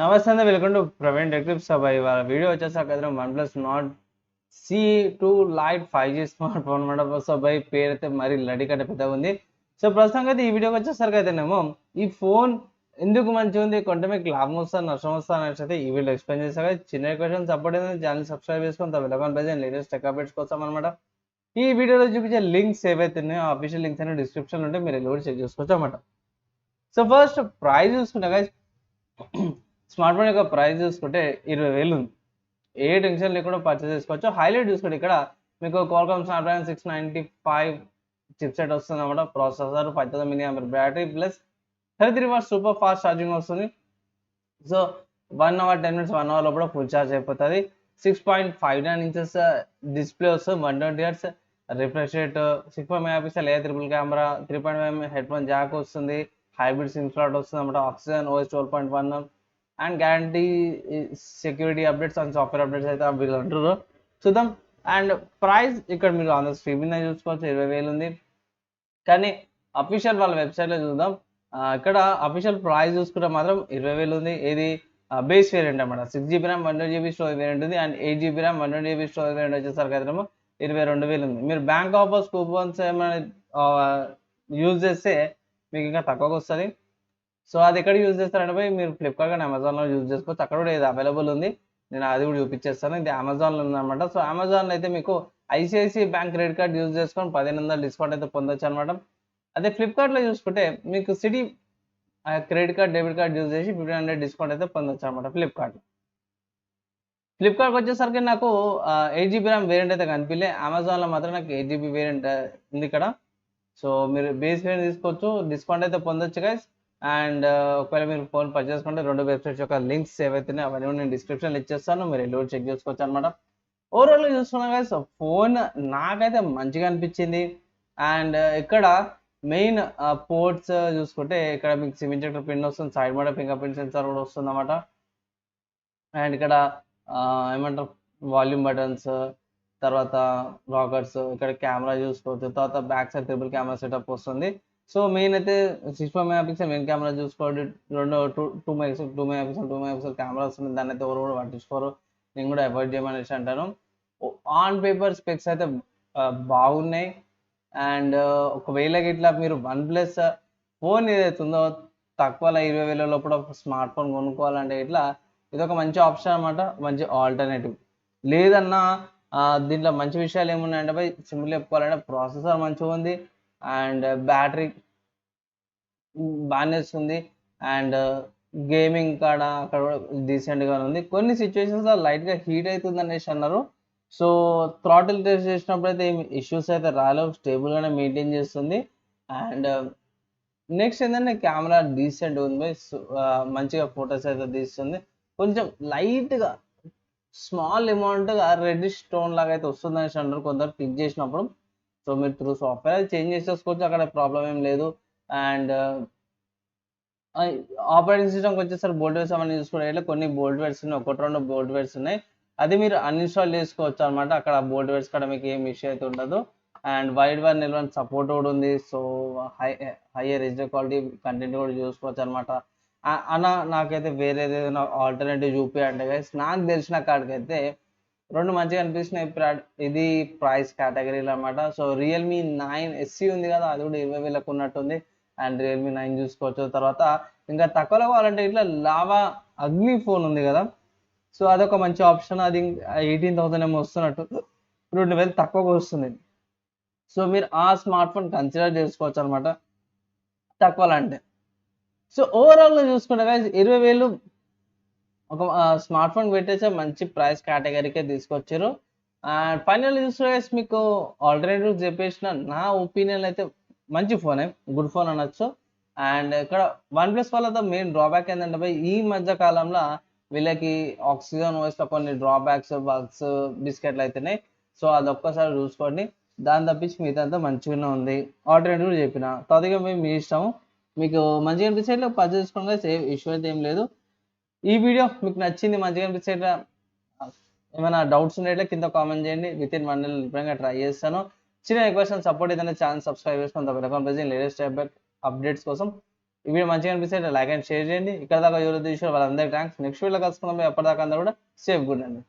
నమస్తే అండి, welcome to praveentechtips. ఇవాళ వీడియో వచ్చేసాక కదా OnePlus Nord CE2 Lite 5G smart phone అనమాట. సో పేరు అయితే మరి లడి కంటే పెద్దగా ఉంది. సో ప్రస్తుతానికి అయితే ఈ వీడియోకి వచ్చేసరికి అయితేనేమో ఈ ఫోన్ ఎందుకు మంచిగా ఉంది, కొంటే మీకు లాభం వస్తా నష్టం వస్తా అనేసి అయితే ఈ వీడియో ఎక్స్ప్లెయిన్ చేశాక చిన్న క్వశ్చన్ సపోర్ట్ అయితే ఛానల్ సబ్స్క్రైబ్ చేసుకొని వెళ్ళకుండా ప్రజెంట్ లేటెస్ట్ టెక్ అప్డేట్స్ కోసం అనమాట. ఈ వీడియోలో చూపించే లింక్స్ ఏవైతే ఉన్నాయో అఫీషియల్ లింక్స్ అనే డిస్క్రిప్షన్ ఉంటే మీరు లోడ్ చెక్ చేసుకోవచ్చు అనమాట. సో ఫస్ట్ ప్రైస్ చూసుకుంటే guys, స్మార్ట్ ఫోన్ యొక్క ప్రైస్ చూసుకుంటే 20,000 ఉంది. ఏ టెన్షన్ లేకుండా పర్చేస్ చేసుకోవచ్చు. హైలైట్ చూసుకుంటే ఇక్కడ మీకు క్వాల్కామ్ స్నాప్డ్రాగన్ 695 చిప్సెట్ వస్తుంది అనమాట. Processor 5000 mAh battery plus 33 watts super fast charging వస్తుంది. సో 1 అవర్ 10 మినిట్స్ 1 అవర్ లోపల ఫుల్ ఛార్జ్ అయిపోతుంది. 6.59 ఇంచెస్ డిస్ప్లే వస్తుంది, 120 హెర్ట్జ్ రిఫ్రెష్ రేట్, 64 మెగాపిక్సెల్ ఏ triple camera, 3.5 head phone Jack వస్తుంది, హైబ్రిడ్ సిమ్ స్లాట్ వస్తుంది అనమాట, oxygen OS 12.1 and guarantee security updates and software updates అయితే వీళ్ళు అంటారు. చూద్దాం. అండ్ ప్రైస్ ఇక్కడ మీరు ఆన్ ద స్క్రీన్ మీద చూసుకోవచ్చు, 20,000 ఉంది. కానీ అఫీషియల్ వాళ్ళ వెబ్సైట్లో చూద్దాం. ఇక్కడ అఫీషియల్ ప్రైస్ చూసుకుంటే మాత్రం 20,000 ఉంది. ఇది బేస్ వేరియంట్ అనమాట. 6GB RAM 128GB storage variant ఉంది. And 8GB RAM 128GB storage variant వచ్చేసరికి అయితే 22,000 ఉంది. మీరు బ్యాంక్ ఆఫర్స్ కూపన్స్ ఏమైనా యూజ్ చేస్తే మీకు ఇంకా తక్కువగా వస్తుంది. సో అది ఎక్కడ యూజ్ చేస్తారంటే పోయి మీరు ఫ్లిప్కార్ట్ కానీ అమెజాన్లో యూజ్ చేసుకోవచ్చు. అక్కడ కూడా ఇది అవైలబుల్ ఉంది. నేను అది కూడా చూపించేస్తాను. ఇది అమెజాన్లో ఉందన్నమాట. సో అమెజాన్లో అయితే మీకు ICICI bank credit card use చేసుకొని 1500 డిస్కౌంట్ అయితే పొందొచ్చు అనమాట. అదే ఫ్లిప్కార్ట్లో చూసుకుంటే మీకు city credit card debit card use చేసి 1500 డిస్కౌంట్ అయితే పొందొచ్చు అనమాట. ఫ్లిప్కార్ట్కి వచ్చేసరికి నాకు 8GB ర్యామ్ వేరియంట్ అయితే కనిపించలే. అమెజాన్లో మాత్రం నాకు 8GB వేరియంట్ ఉంది ఇక్కడ. సో మీరు బేస్ వేరియంట్ తీసుకోవచ్చు, డిస్కౌంట్ అయితే పొందొచ్చు గైస్. అండ్ ఒకవేళ మీరు ఫోన్ పర్చేస్ చేసుకుంటే 2 వెబ్సైట్స్ యొక్క లింక్స్ ఏవైతే అవన్నీ నేను డిస్క్రిప్షన్లో ఇచ్చేస్తాను, మీరు ఎల్లో చెక్ చేసుకోవచ్చు అనమాట. ఓవరాల్గా చూసుకున్నా గైస్ ఫోన్ నాకైతే మంచిగా అనిపించింది. అండ్ ఇక్కడ మెయిన్ పోర్ట్స్ చూసుకుంటే ఇక్కడ మీకు సిమ్ ఇంజెక్టర్ పిన్ వస్తుంది, side mode finger print censor కూడా వస్తుంది అనమాట. అండ్ ఇక్కడ ఏమంటారు వాల్యూమ్ బటన్స్, తర్వాత రాకర్స్, ఇక్కడ కెమెరా చూసుకోవచ్చు, తర్వాత back side triple camera setup వస్తుంది. సో మెయిన్ అయితే 64 మెగాపిక్సెల్ మెయిన్ కెమెరా చూసుకోండి, రెండు టూ మెగాపిక్సెల్ కెమెరా వస్తుంది. దాన్ని అయితే ఎవరు కూడా పట్టించుకోరు, నేను కూడా అవాయిడ్ చేయమనేసి అంటాను. ఆన్ పేపర్ స్పెక్స్ అయితే బాగున్నాయి. అండ్ ఒకవేళ ఇట్లా మీరు OnePlus ఫోన్ ఏదైతే ఉందో తక్కువలో 20,000 లోపల ఒక స్మార్ట్ ఫోన్ కొనుక్కోవాలంటే ఇట్లా ఇది ఒక మంచి ఆప్షన్ అనమాట, మంచి ఆల్టర్నేటివ్. లేదన్నా దీంట్లో మంచి విషయాలు ఏమున్నాయంటే బై సింపుల్ చెప్పుకోవాలంటే ప్రాసెసర్ మంచిగా ఉంది, అండ్ బ్యాటరీ బాగానే వస్తుంది, అండ్ గేమింగ్ కాడ అక్కడ కూడా డీసెంట్గా ఉంది. కొన్ని సిచ్యువేషన్స్లో లైట్గా హీట్ అవుతుంది అనేసి అన్నారు. సో థ్రాటిల్ టెస్ట్ చేసినప్పుడు అయితే ఏమి ఇష్యూస్ అయితే రాలేవు, స్టేబుల్గానే మెయింటైన్ చేస్తుంది. అండ్ నెక్స్ట్ ఏంటంటే కెమెరా డీసెంట్ ఉంది, మంచిగా ఫొటోస్ అయితే తీస్తుంది. కొంచెం లైట్గా స్మాల్ అమౌంట్గా రెడ్ స్టోన్ లాగా అయితే వస్తుంది అనేసి అంటారు కొందరు క్లిక్ చేసినప్పుడు. సో మీరు త్రూ సాఫ్ట్వేర్ చేంజ్ చేసేసుకోవచ్చు, అక్కడ ప్రాబ్లం ఏం లేదు. అండ్ ఆపరేటింగ్ సిస్టమ్కి వచ్చేసరికి బోల్ట్ వేర్స్ అవన్నీ చూసుకుంటే కొన్ని బోల్ట్ వేర్స్ ఉన్నాయి, 1-2 బోల్ట్ వేర్స్ ఉన్నాయి. అది మీరు అన్ఇన్స్టాల్ చేసుకోవచ్చు అనమాట. అక్కడ బోల్ట్ వేర్స్ కూడా మీకు ఏం ఇష్యూ అయితే ఉండదు. అండ్ వైడ్ వన్ నిల్వన్ సపోర్ట్ కూడా ఉంది. So hire HD quality content కూడా చూసుకోవచ్చు అనమాట. అన్న నాకైతే వేరేది ఏదైనా ఆల్టర్నేటివ్ చూపి అంటే గైస్ నాకు తెలిసిన కాడికైతే రెండు మంచిగా అనిపిస్తున్నాయి. ఇది ప్రైస్ కేటగిరీలో అనమాట. సో రియల్మీ 9SE ఉంది కదా, అది కూడా 20,000 ఉన్నట్టుంది. అండ్ రియల్మీ 9 చూసుకోవచ్చు. తర్వాత ఇంకా తక్కువలో కావాలంటే ఇట్లా లావా అగ్ని ఫోన్ ఉంది కదా, సో అదొక మంచి ఆప్షన్. అది 18,000 ఏమో వస్తున్నట్టు, 2,000 తక్కువగా వస్తుంది. సో మీరు ఆ స్మార్ట్ ఫోన్ కన్సిడర్ చేసుకోవచ్చు అనమాట తక్కువలో అంటే. సో ఓవరాల్గా చూసుకుంటే 20,000 ఒక స్మార్ట్ ఫోన్ పెట్టేసే మంచి ప్రైస్ కేటగిరీకే తీసుకొచ్చారు. ఫైనల్ చూస్తే మీకు ఆల్టర్నేటివ్ చెప్పేసిన నా ఒపీనియన్ అయితే మంచి ఫోనే, గుడ్ ఫోన్ అనొచ్చు. అండ్ ఇక్కడ OnePlus వాళ్ళతో మెయిన్ డ్రాబ్యాక్ ఏంటంటే ఈ మధ్య కాలంలో వీళ్ళకి ఆక్సిజన్ వాయిస్లో కొన్ని డ్రాబ్యాక్స్ బగ్స్ బిస్కెట్లు అయితేనే. సో అది ఒక్కసారి చూసుకోండి, దాని తప్పించి మిగతా మంచిగానే ఉంది. ఆల్టర్నేటివ్ చెప్పిన తదిగా మీ ఇష్టం, మీకు మంచిగా అనిపిస్తే ఇట్లా పర్చేస్ చేసుకోవడం సేమ్ ఇష్యూ అయితే ఏం లేదు. ఈ వీడియో మీకు నచ్చింది, మంచిగా అనిపిస్తే ఏమైనా డౌట్స్ ఉండేట్లే కింద కామెంట్ చేయండి. విత్ ఇన్ 1 నెల నిజంగా ట్రై చేస్తాను. చిన్న క్వశ్చన్ సపోర్ట్ ఏదైనా ఛానల్ సబ్స్క్రైబ్ చేసుకొని లేటెస్ట్ అప్డేట్స్ కోసం ఈ వీడియో మంచిగా అనిపిస్తే లైక్ అండ్ షేర్ చేయండి. ఇక్కడ దాకా ఎవరైతే చూసారో వాళ్ళందరికీ థ్యాంక్స్. నెక్స్ట్ వీడియోలో కలుసుకుందాం. ఎప్పటిదాకా అందరూ కూడా సేఫ్ గుడ్ అండి.